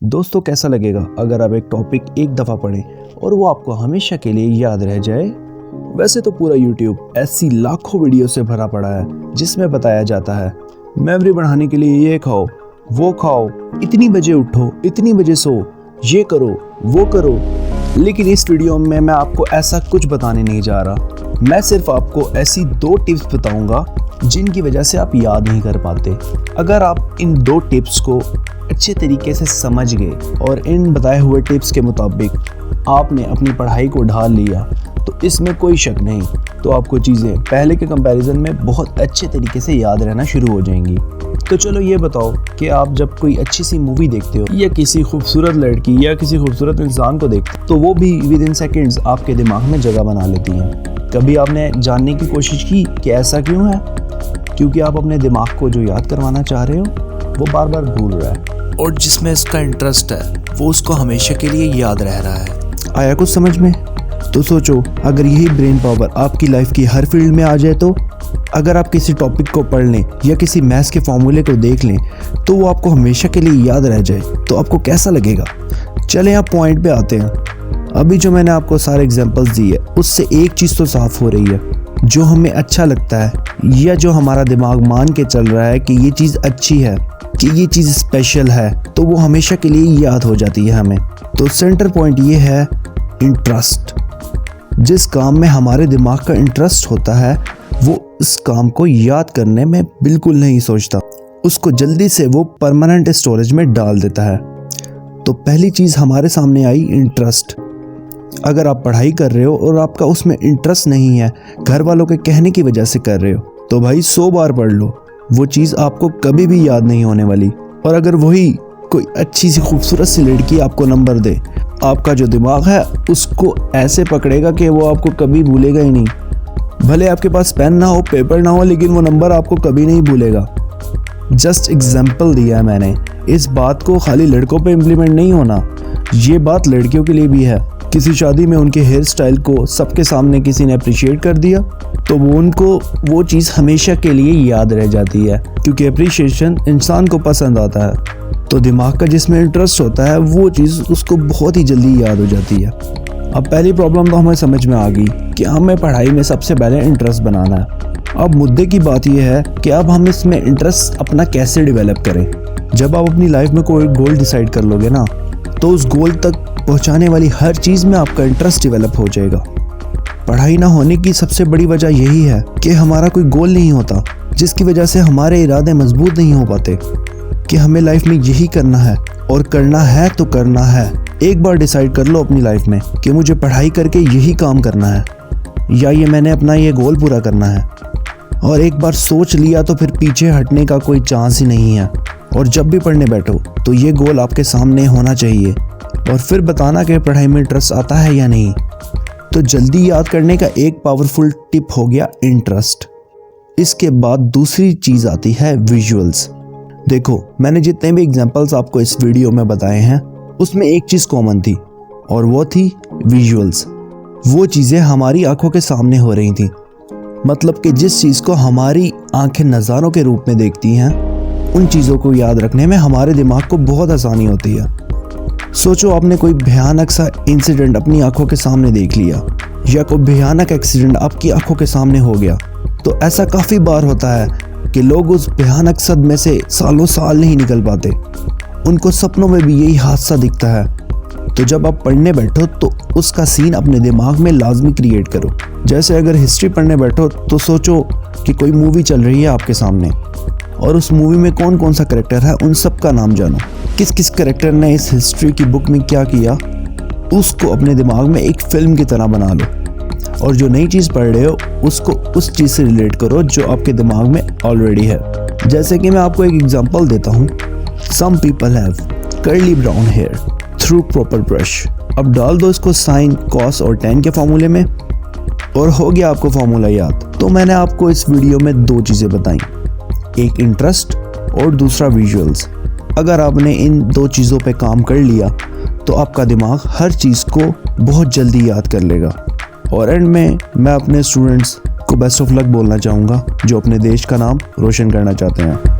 दोस्तों कैसा लगेगा अगर आप एक टॉपिक एक दफ़ा पढ़ें और वो आपको हमेशा के लिए याद रह जाए। वैसे तो पूरा यूट्यूब ऐसी लाखों वीडियो से भरा पड़ा है जिसमें बताया जाता है मेमोरी बढ़ाने के लिए ये खाओ, वो खाओ, इतनी बजे उठो, इतनी बजे सो, ये करो, वो करो। लेकिन इस वीडियो में मैं आपको ऐसा कुछ बताने नहीं जा रहा। मैं सिर्फ आपको ऐसी 2 टिप्स बताऊंगा जिनकी वजह से आप याद नहीं कर पाते। अगर आप इन 2 टिप्स को अच्छे तरीके से समझ गए और इन बताए हुए टिप्स के मुताबिक आपने अपनी पढ़ाई को ढाल लिया तो इसमें कोई शक नहीं, तो आपको चीज़ें पहले के कंपैरिजन में बहुत अच्छे तरीके से याद रहना शुरू हो जाएंगी। तो चलो ये बताओ कि आप जब कोई अच्छी सी मूवी देखते हो या किसी खूबसूरत लड़की या किसी खूबसूरत इंसान को देखते हो तो वो भी विद इन सेकेंड्स आपके दिमाग में जगह बना लेती हैं। कभी आपने जानने की कोशिश की कि ऐसा क्यों है? क्योंकि आप अपने दिमाग को जो याद करवाना चाह रहे हो वो बार बार भूल रहा है और जिसमें इसका इंटरेस्ट है वो उसको हमेशा के लिए याद रह रहा है। आया कुछ समझ में? तो सोचो, अगर यही ब्रेन पावर आपकी लाइफ की हर फील्ड में आ जाए तो अगर आप किसी टॉपिक को पढ़ लें या किसी मैथ्स के फॉर्मूले को देख लें तो वो आपको हमेशा के लिए याद रह जाए तो आपको कैसा लगेगा? चलें आप पॉइंट पे आते हैं। अभी जो मैंने आपको सारे एग्जांपल्स दिए उससे एक चीज़ तो साफ हो रही है, जो हमें अच्छा लगता है या जो हमारा दिमाग मान के चल रहा है कि ये चीज़ अच्छी है, कि ये चीज़ स्पेशल है, तो वो हमेशा के लिए याद हो जाती है हमें। तो सेंटर पॉइंट ये है इंटरेस्ट। जिस काम में हमारे दिमाग का इंटरेस्ट होता है वो इस काम को याद करने में बिल्कुल नहीं सोचता, उसको जल्दी से वो परमानेंट स्टोरेज में डाल देता है। तो पहली चीज़ हमारे सामने आई इंटरेस्ट। अगर आप पढ़ाई कर रहे हो और आपका उसमें इंटरेस्ट नहीं है, घर वालों के कहने की वजह से कर रहे हो, तो भाई 100 बार पढ़ लो, वो चीज़ आपको कभी भी याद नहीं होने वाली। और अगर वही कोई अच्छी सी खूबसूरत सी लड़की आपको नंबर दे, आपका जो दिमाग है उसको ऐसे पकड़ेगा कि वो आपको कभी भूलेगा ही नहीं। भले आपके पास पेन ना हो, पेपर ना हो, लेकिन वो नंबर आपको कभी नहीं भूलेगा। जस्ट एग्जाम्पल दिया है मैंने। इस बात को खाली लड़कों पे इम्प्लीमेंट नहीं होना, ये बात लड़कियों के लिए भी है। किसी शादी में उनके हेयर स्टाइल को सबके सामने किसी ने अप्रिशिएट कर दिया तो उनको वो चीज़ हमेशा के लिए याद रह जाती है, क्योंकि अप्रिशिएशन इंसान को पसंद आता है। तो दिमाग का जिसमें इंटरेस्ट होता है वो चीज़ उसको बहुत ही जल्दी याद हो जाती है। अब पहली प्रॉब्लम तो हमें समझ में आ गई कि हमें पढ़ाई में सबसे पहले इंटरेस्ट बनाना है। अब मुद्दे की बात यह है कि अब हम इसमें इंटरेस्ट अपना कैसे डेवलप करें। जब आप अपनी लाइफ में कोई गोल डिसाइड कर लोगे ना, तो उस गोल तक पहुंचाने वाली हर चीज़ में आपका इंटरेस्ट डेवलप हो जाएगा। पढ़ाई ना होने की सबसे बड़ी वजह यही है कि हमारा कोई गोल नहीं होता, जिसकी वजह से हमारे इरादे मजबूत नहीं हो पाते कि हमें लाइफ में यही करना है और करना है तो करना है। एक बार डिसाइड कर लो अपनी लाइफ में कि मुझे पढ़ाई करके यही काम करना है या ये मैंने अपना ये गोल पूरा करना है, और एक बार सोच लिया तो फिर पीछे हटने का कोई चांस ही नहीं है। और जब भी पढ़ने बैठो तो ये गोल आपके सामने होना चाहिए और फिर बताना कि पढ़ाई में इंटरेस्ट आता है या नहीं। तो जल्दी याद करने का एक पावरफुल टिप हो गया इंटरेस्ट। इसके बाद दूसरी चीज़ आती है विजुअल्स। देखो, मैंने जितने भी एग्जांपल्स आपको इस वीडियो में बताए हैं उसमें एक चीज़ कॉमन थी और वो थी विजुअल्स। वो चीज़ें हमारी आंखों के सामने हो रही थी, मतलब कि जिस चीज़ को हमारी आंखें नज़ारों के रूप में देखती हैं उन चीज़ों को याद रखने में हमारे दिमाग को बहुत आसानी होती है। सोचो, आपने कोई भयानक सा इंसिडेंट अपनी आंखों के सामने देख लिया या कोई भयानक एक्सीडेंट आपकी आंखों के सामने हो गया, तो ऐसा काफ़ी बार होता है कि लोग उस भयानक सदमे से सालों साल नहीं निकल पाते। उनको सपनों में भी यही हादसा दिखता है। तो जब आप पढ़ने बैठो तो उसका सीन अपने दिमाग में लाजमी क्रिएट करो। जैसे अगर हिस्ट्री पढ़ने बैठो तो सोचो कि कोई मूवी चल रही है आपके सामने और उस मूवी में कौन कौन सा करेक्टर है उन सब का नाम जानो। किस किस करेक्टर ने इस हिस्ट्री की बुक में क्या किया, उसको अपने दिमाग में एक फिल्म की तरह बना लो। और जो नई चीज़ पढ़ रहे हो उसको उस चीज़ से रिलेट करो जो आपके दिमाग में ऑलरेडी है। जैसे कि मैं आपको एक एग्जांपल देता हूँ। Some people have curly brown hair through proper brush. अब डाल दो इसको साइन, कॉस और tan के फॉर्मूले में और हो गया आपको फॉर्मूला याद। तो मैंने आपको इस वीडियो में 2 चीज़ें बताई, एक इंटरेस्ट और दूसरा विजुअल्स। अगर आपने इन 2 चीज़ों पे काम कर लिया तो आपका दिमाग हर चीज़ को बहुत जल्दी याद कर लेगा। और एंड में मैं अपने स्टूडेंट्स को बेस्ट ऑफ लक बोलना चाहूँगा जो अपने देश का नाम रोशन करना चाहते हैं।